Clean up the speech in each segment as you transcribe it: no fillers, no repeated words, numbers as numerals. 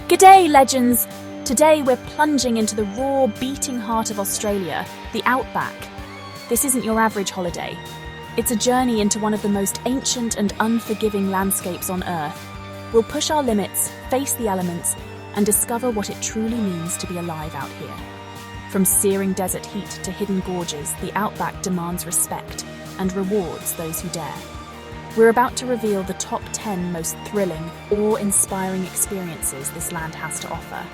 G'day, legends! Today we're plunging into the raw, beating heart of Australia, the Outback. This isn't your average holiday. It's a journey into one of the most ancient and unforgiving landscapes on Earth. We'll push our limits, face the elements, and discover what it truly means to be alive out here. From searing desert heat to hidden gorges, the Outback demands respect and rewards those who dare. We're about to reveal the top 10 most thrilling, awe-inspiring experiences this land has to offer.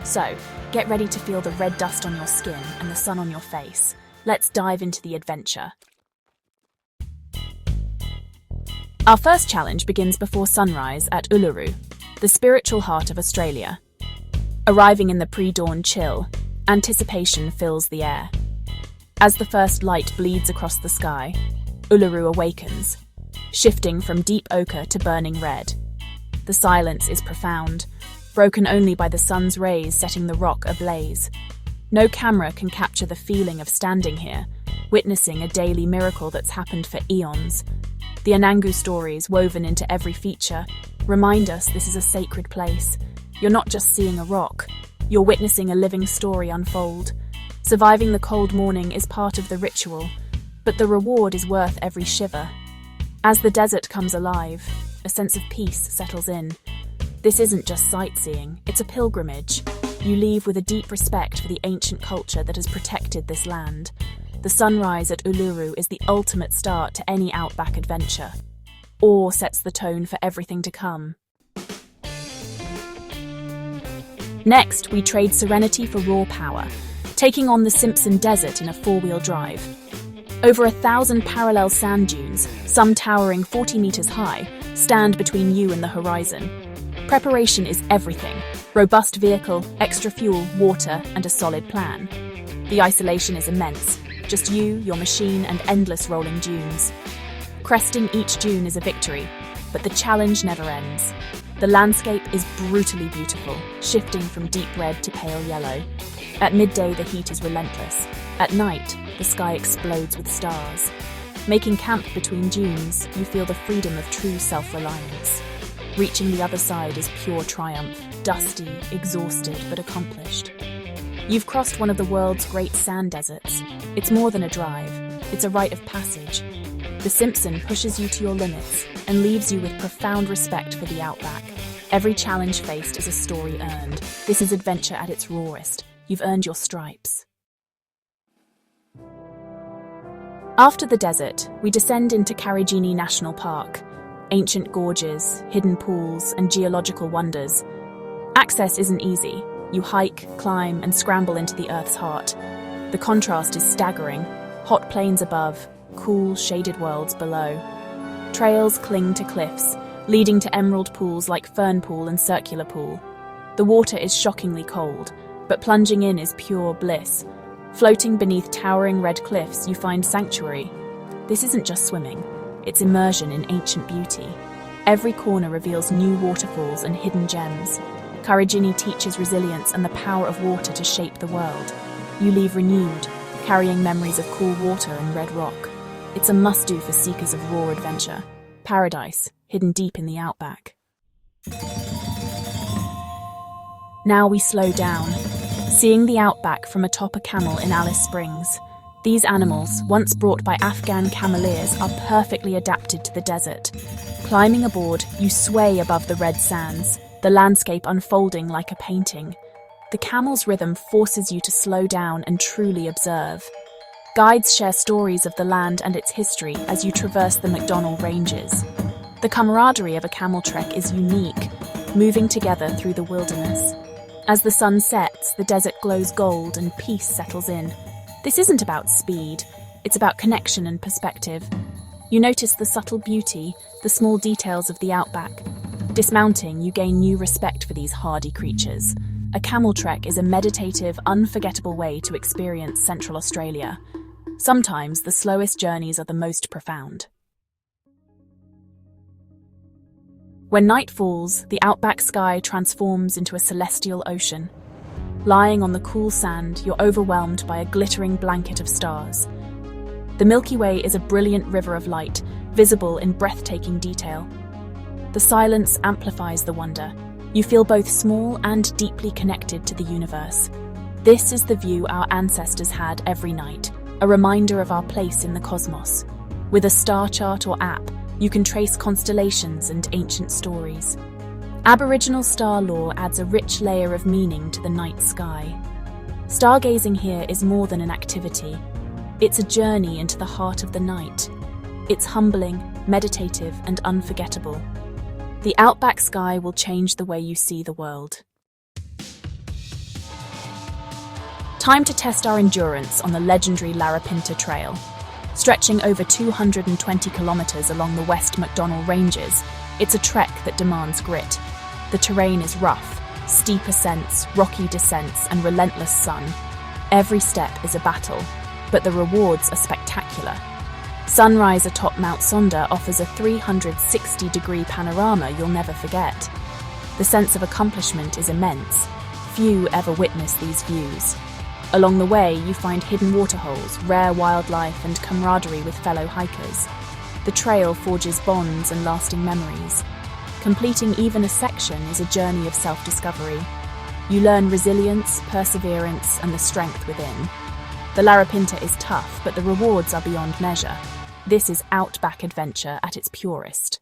So, get ready to feel the red dust on your skin and the sun on your face. Let's dive into the adventure. Our first challenge begins before sunrise at Uluru, the spiritual heart of Australia. Arriving in the pre-dawn chill, anticipation fills the air. As the first light bleeds across the sky, Uluru awakens, shifting from deep ochre to burning red. The silence is profound, broken only by the sun's rays setting the rock ablaze. No camera can capture the feeling of standing here, witnessing a daily miracle that's happened for eons. The Anangu stories woven into every feature remind us this is a sacred place. You're not just seeing a rock, you're witnessing a living story unfold. Surviving the cold morning is part of the ritual, but the reward is worth every shiver. As the desert comes alive, a sense of peace settles in. This isn't just sightseeing, it's a pilgrimage. You leave with a deep respect for the ancient culture that has protected this land. The sunrise at Uluru is the ultimate start to any outback adventure. Awe sets the tone for everything to come. Next, we trade serenity for raw power, taking on the Simpson Desert in a four-wheel drive. Over 1,000 parallel sand dunes, some towering 40 meters high, stand between you and the horizon. Preparation is everything. Robust vehicle, extra fuel, water, and a solid plan. The isolation is immense. Just you, your machine, and endless rolling dunes. Cresting each dune is a victory, but the challenge never ends. The landscape is brutally beautiful, shifting from deep red to pale yellow. At midday, the heat is relentless. At night, the sky explodes with stars. Making camp between dunes, you feel the freedom of true self-reliance. Reaching the other side is pure triumph, dusty, exhausted, but accomplished. You've crossed one of the world's great sand deserts. It's more than a drive, it's a rite of passage. The Simpson pushes you to your limits and leaves you with profound respect for the outback. Every challenge faced is a story earned. This is adventure at its rawest. You've earned your stripes. After the desert, we descend into Karijini National Park. Ancient gorges, hidden pools, and geological wonders. Access isn't easy. You hike, climb, and scramble into the Earth's heart. The contrast is staggering. Hot plains above, cool, shaded worlds below. Trails cling to cliffs, leading to emerald pools like Fern Pool and Circular Pool. The water is shockingly cold, but plunging in is pure bliss. Floating beneath towering red cliffs, you find sanctuary. This isn't just swimming, it's immersion in ancient beauty. Every corner reveals new waterfalls and hidden gems. Karijini teaches resilience and the power of water to shape the world. You leave renewed, carrying memories of cool water and red rock. It's a must-do for seekers of raw adventure. Paradise, hidden deep in the outback. Now we slow down, seeing the outback from atop a camel in Alice Springs. These animals, once brought by Afghan cameleers, are perfectly adapted to the desert. Climbing aboard, you sway above the red sands, the landscape unfolding like a painting. The camel's rhythm forces you to slow down and truly observe. Guides share stories of the land and its history as you traverse the McDonnell Ranges. The camaraderie of a camel trek is unique, moving together through the wilderness. As the sun sets, the desert glows gold and peace settles in. This isn't about speed, it's about connection and perspective. You notice the subtle beauty, the small details of the outback. Dismounting, you gain new respect for these hardy creatures. A camel trek is a meditative, unforgettable way to experience Central Australia. Sometimes the slowest journeys are the most profound. When night falls, the outback sky transforms into a celestial ocean. Lying on the cool sand, you're overwhelmed by a glittering blanket of stars. The Milky Way is a brilliant river of light, visible in breathtaking detail. The silence amplifies the wonder. You feel both small and deeply connected to the universe. This is the view our ancestors had every night, a reminder of our place in the cosmos. With a star chart or app, you can trace constellations and ancient stories. Aboriginal star lore adds a rich layer of meaning to the night sky. Stargazing here is more than an activity. It's a journey into the heart of the night. It's humbling, meditative, and unforgettable. The Outback sky will change the way you see the world. Time to test our endurance on the legendary Larapinta Trail. Stretching over 220 kilometers along the West MacDonnell Ranges, it's a trek that demands grit. The terrain is rough, steep ascents, rocky descents, and relentless sun. Every step is a battle, but the rewards are spectacular. Sunrise atop Mount Sonder offers a 360-degree panorama you'll never forget. The sense of accomplishment is immense. Few ever witness these views. Along the way, you find hidden waterholes, rare wildlife, and camaraderie with fellow hikers. The trail forges bonds and lasting memories. Completing even a section is a journey of self-discovery. You learn resilience, perseverance, and the strength within. The Larapinta is tough, but the rewards are beyond measure. This is Outback adventure at its purest.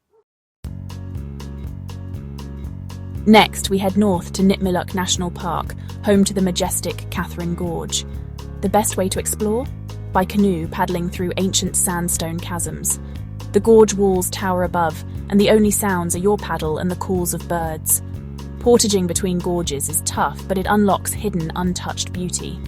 Next, we head north to Nitmiluk National Park, home to the majestic Catherine Gorge. The best way to explore? By canoe paddling through ancient sandstone chasms. The gorge walls tower above, and the only sounds are your paddle and the calls of birds. Portaging between gorges is tough, but it unlocks hidden, untouched beauty.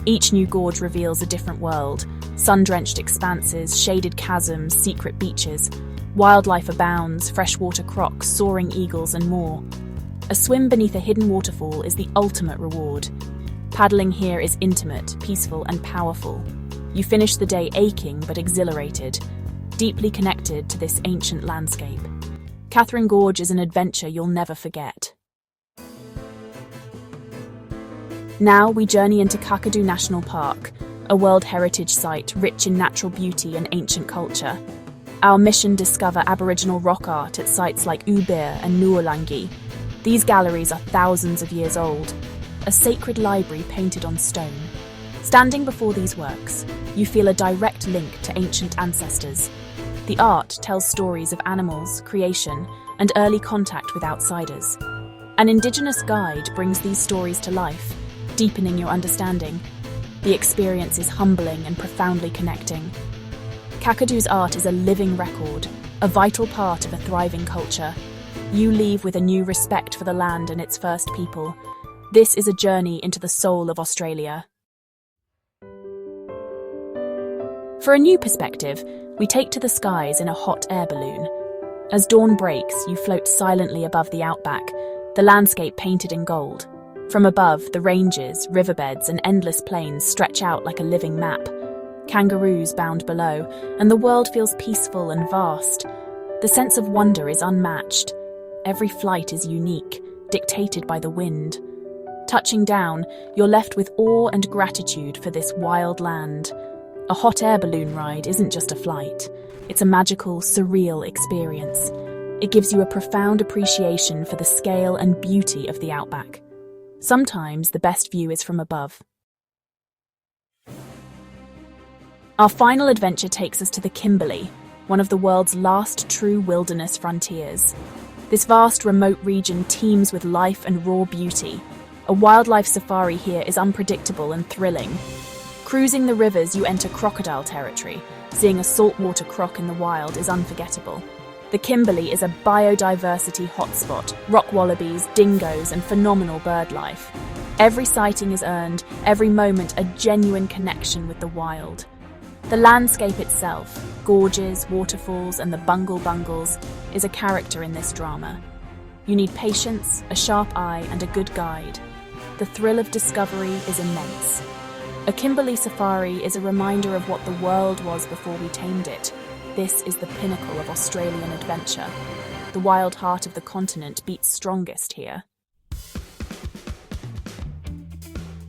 Each new gorge reveals a different world. Sun-drenched expanses, shaded chasms, secret beaches. Wildlife abounds, freshwater crocs, soaring eagles, and more. A swim beneath a hidden waterfall is the ultimate reward. Paddling here is intimate, peaceful, and powerful. You finish the day aching but exhilarated, deeply connected to this ancient landscape. Catherine Gorge is an adventure you'll never forget. Now we journey into Kakadu National Park, a World Heritage Site rich in natural beauty and ancient culture. Our mission: discover Aboriginal rock art at sites like Ubir and Nuolangi. These galleries are thousands of years old, a sacred library painted on stone. Standing before these works, you feel a direct link to ancient ancestors. The art tells stories of animals, creation, and early contact with outsiders. An Indigenous guide brings these stories to life, deepening your understanding. The experience is humbling and profoundly connecting. Kakadu's art is a living record, a vital part of a thriving culture. You leave with a new respect for the land and its first people. This is a journey into the soul of Australia. For a new perspective, we take to the skies in a hot air balloon. As dawn breaks, you float silently above the outback, the landscape painted in gold. From above, the ranges, riverbeds, and endless plains stretch out like a living map. Kangaroos bound below, and the world feels peaceful and vast. The sense of wonder is unmatched. Every flight is unique, dictated by the wind. Touching down, you're left with awe and gratitude for this wild land. A hot air balloon ride isn't just a flight. It's a magical, surreal experience. It gives you a profound appreciation for the scale and beauty of the outback. Sometimes the best view is from above. Our final adventure takes us to the Kimberley, one of the world's last true wilderness frontiers. This vast, remote region teems with life and raw beauty. A wildlife safari here is unpredictable and thrilling. Cruising the rivers, you enter crocodile territory. Seeing a saltwater croc in the wild is unforgettable. The Kimberley is a biodiversity hotspot, rock wallabies, dingoes, and phenomenal bird life. Every sighting is earned, every moment a genuine connection with the wild. The landscape itself, gorges, waterfalls, and the bungle-bungles, is a character in this drama. You need patience, a sharp eye, and a good guide. The thrill of discovery is immense. A Kimberley safari is a reminder of what the world was before we tamed it. This is the pinnacle of Australian adventure. The wild heart of the continent beats strongest here.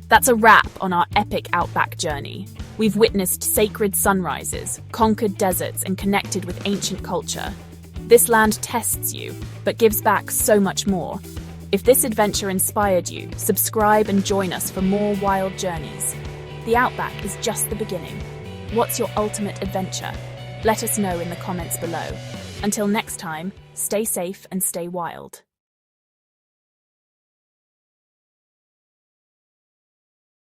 That's a wrap on our epic outback journey. We've witnessed sacred sunrises, conquered deserts, and connected with ancient culture. This land tests you, but gives back so much more. If this adventure inspired you, subscribe and join us for more wild journeys. The Outback is just the beginning. What's your ultimate adventure? Let us know in the comments below. Until next time, stay safe and stay wild.